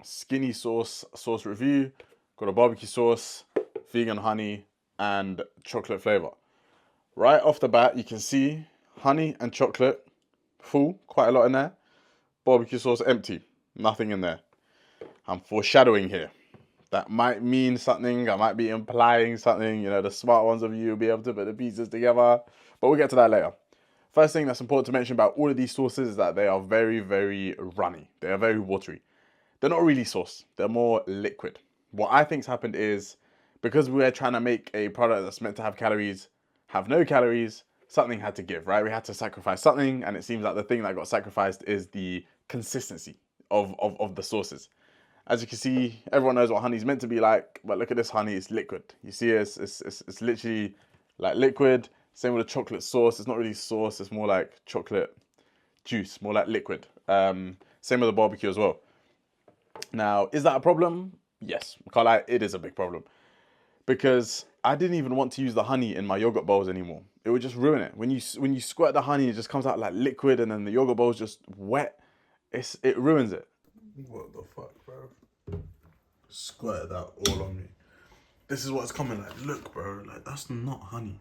skinny sauce review. Got a barbecue sauce, vegan honey, and chocolate flavor. Right off the bat, you can see honey and chocolate full, quite a lot in there. Barbecue sauce empty, nothing in there. I'm foreshadowing here. That might mean something. I might be implying something. You know, the smart ones of you will be able to put the pieces together. But we'll get to that later. First thing that's important to mention about all of these sauces is that they are very, very runny. They are very watery. They're not really sauce. They're more liquid. What I think's happened is because we're trying to make a product that's meant to have calories, have no calories, something had to give, right? We had to sacrifice something, and it seems like the thing that got sacrificed is the consistency of the sauces. As you can see, everyone knows what honey's meant to be like, but look at this honey, it's liquid. You see it's literally like liquid. Same with the chocolate sauce. It's not really sauce, it's more like chocolate juice, more like liquid. Same with the barbecue as well. Now, is that a problem? Yes, can't lie, it is a big problem. Because I didn't even want to use the honey in my yogurt bowls anymore. It would just ruin it. When you squirt the honey, it just comes out like liquid, and then the yogurt bowl's just wet. It ruins it. What the fuck, bro? Squirted that all on me. This is what's coming like. Look, bro, like that's not honey.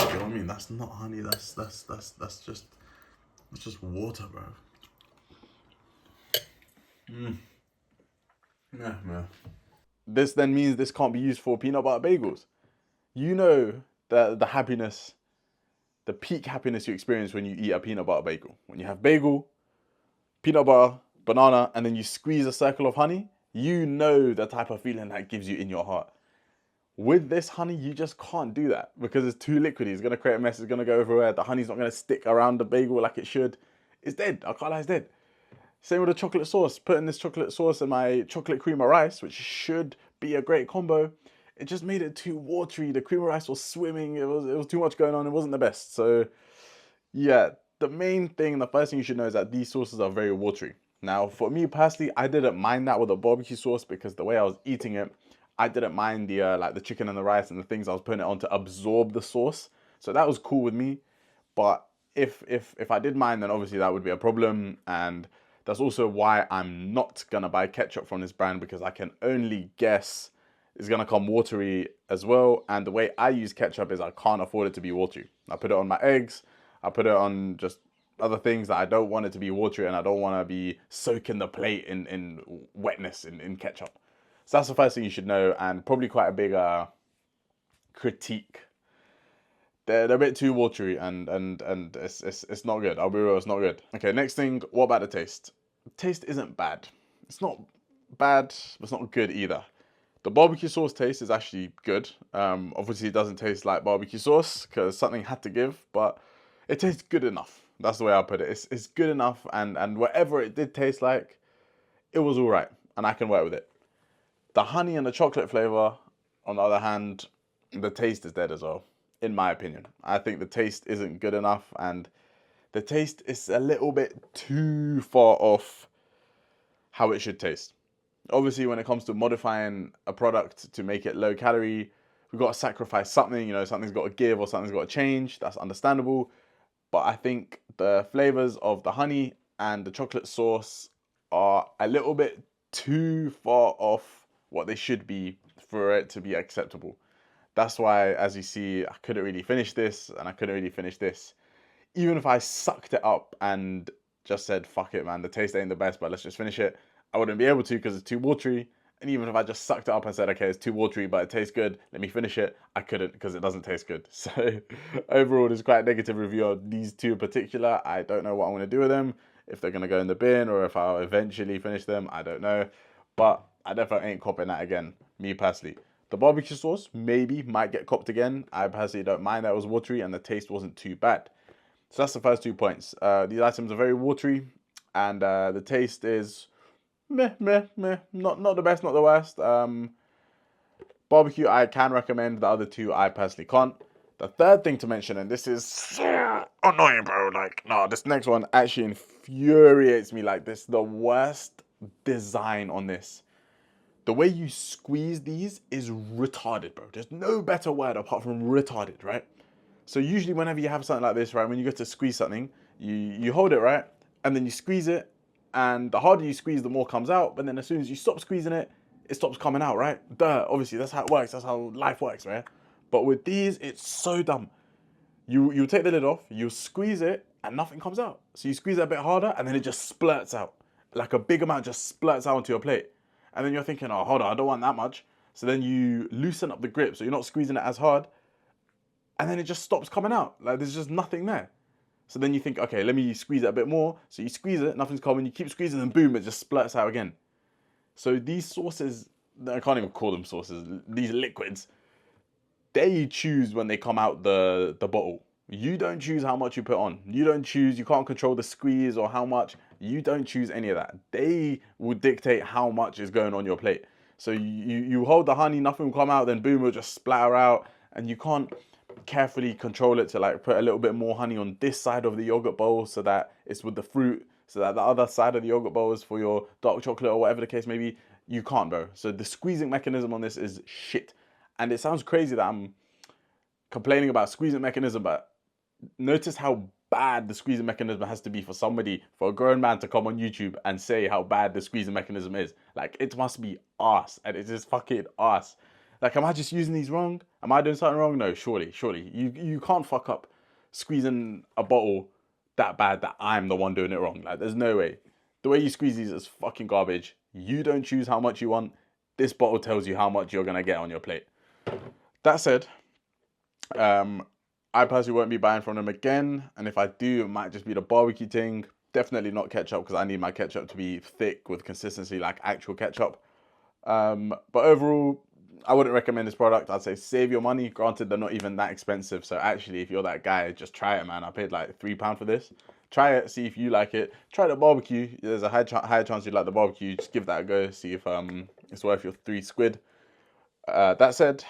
You know what I mean? That's not honey. That's just water, bro. Yeah, man. This then means this can't be used for peanut butter bagels. You know the happiness, the peak happiness you experience when you eat a peanut butter bagel. When you have bagel, peanut butter, banana, and then you squeeze a circle of honey, you know the type of feeling that gives you in your heart. With this honey, you just can't do that because it's too liquidy. It's going to create a mess. It's going to go everywhere. The honey's not going to stick around the bagel like it should. It's dead. I can't lie, it's dead. Same with the chocolate sauce. Putting this chocolate sauce in my chocolate cream of rice, which should be a great combo, it just made it too watery. The cream of rice was swimming. It was too much going on. It wasn't the best. So yeah, the main thing, the first thing you should know is that these sauces are very watery. Now, for me personally, I didn't mind that with the barbecue sauce because the way I was eating it, I didn't mind the like the chicken and the rice and the things I was putting it on to absorb the sauce. So that was cool with me. But if I did mind, then obviously that would be a problem. And that's also why I'm not gonna buy ketchup from this brand, because I can only guess it's gonna come watery as well. And the way I use ketchup is I can't afford it to be watery. I put it on my eggs, I put it on just other things that I don't want it to be watery, and I don't want to be soaking the plate in wetness in ketchup. So that's the first thing you should know, and probably quite a big critique. They're a bit too watery, and it's not good. I'll be real, it's not good. Okay, next thing, what about the taste? The taste isn't bad. It's not bad, but it's not good either. The barbecue sauce taste is actually good. Obviously, it doesn't taste like barbecue sauce because something had to give, but it tastes good enough. That's the way I put it. It's good enough, and whatever it did taste like, it was all right, and I can work with it. The honey and the chocolate flavor, on the other hand, the taste is dead as well, in my opinion. I think the taste isn't good enough, and the taste is a little bit too far off how it should taste. Obviously, when it comes to modifying a product to make it low calorie, we've got to sacrifice something, you know, something's got to give or something's got to change. That's understandable. But I think the flavors of the honey and the chocolate sauce are a little bit too far off what they should be for it to be acceptable. That's why, as you see, I couldn't really finish this, and I couldn't really finish this. Even if I sucked it up and just said, fuck it, man, the taste ain't the best, but let's just finish it, I wouldn't be able to because it's too watery. And even if I just sucked it up and said, okay, it's too watery, but it tastes good, let me finish it, I couldn't because it doesn't taste good. So overall, there's quite a negative review of these two in particular. I don't know what I'm going to do with them, if they're going to go in the bin or if I'll eventually finish them, I don't know. But I definitely ain't copping that again, me personally. The barbecue sauce maybe might get copped again. I personally don't mind that it was watery and the taste wasn't too bad. So that's the first 2 points. These items are very watery, and the taste is meh, meh, meh. Not the best, not the worst. Barbecue, I can recommend. The other two, I personally can't. The third thing to mention, and this is so annoying, bro. Like, no, this next one actually infuriates me. Like, this the worst design on this. The way you squeeze these is retarded, bro. There's no better word apart from retarded, right? So usually whenever you have something like this, right, when you go to squeeze something, you hold it, right? And then you squeeze it, And the harder you squeeze, the more comes out. But then as soon as you stop squeezing it, it stops coming out, right? Duh, obviously, that's how it works. That's how life works, right? But with these, it's so dumb. You take the lid off, you squeeze it, and nothing comes out. So you squeeze it a bit harder, and then it just splurts out. Like a big amount just splurts out onto your plate. And then you're thinking, oh, hold on, I don't want that much. So then you loosen up the grip, so you're not squeezing it as hard. And then it just stops coming out. Like there's just nothing there. So then you think, okay, let me squeeze it a bit more. So you squeeze it, nothing's coming. You keep squeezing, and boom, it just splurts out again. So these sauces, I can't even call them sauces, these liquids, they choose when they come out the bottle. You don't choose how much you put on. You don't choose, you can't control the squeeze or how much. You don't choose any of that. They will dictate how much is going on your plate. So you hold the honey, nothing will come out, then boom, it'll just splatter out. And you can't carefully control it to like put a little bit more honey on this side of the yogurt bowl so that it's with the fruit, so that the other side of the yogurt bowl is for your dark chocolate or whatever the case may be. You can't, bro. So the squeezing mechanism on this is shit. And it sounds crazy that I'm complaining about squeezing mechanism, but notice how bad the squeezing mechanism has to be for somebody, for a grown man to come on YouTube and say how bad the squeezing mechanism is. Like, it must be arse, and it is fucking arse. Like, am I just using these wrong? Am I doing something wrong? No, surely. You can't fuck up squeezing a bottle that bad that I'm the one doing it wrong. Like, there's no way. The way you squeeze these is fucking garbage. You don't choose how much you want. This bottle tells you how much you're going to get on your plate. That said, I personally won't be buying from them again. And if I do, it might just be the barbecue thing. Definitely not ketchup, because I need my ketchup to be thick with consistency like actual ketchup. But overall, I wouldn't recommend this product. I'd say save your money. Granted, they're not even that expensive. So actually, if you're that guy, just try it, man. I paid like £3 for this. Try it, see if you like it. Try the barbecue. There's a higher chance you'd like the barbecue. Just give that a go. See if it's worth your £3. That said,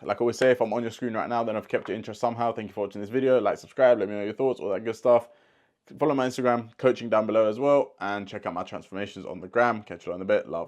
like I always say, if I'm on your screen right now, then I've kept your interest somehow. Thank you for watching this video. Like, subscribe, let me know your thoughts, all that good stuff. Follow my Instagram, coaching down below as well. And check out my transformations on the gram. Catch you on a bit. Love.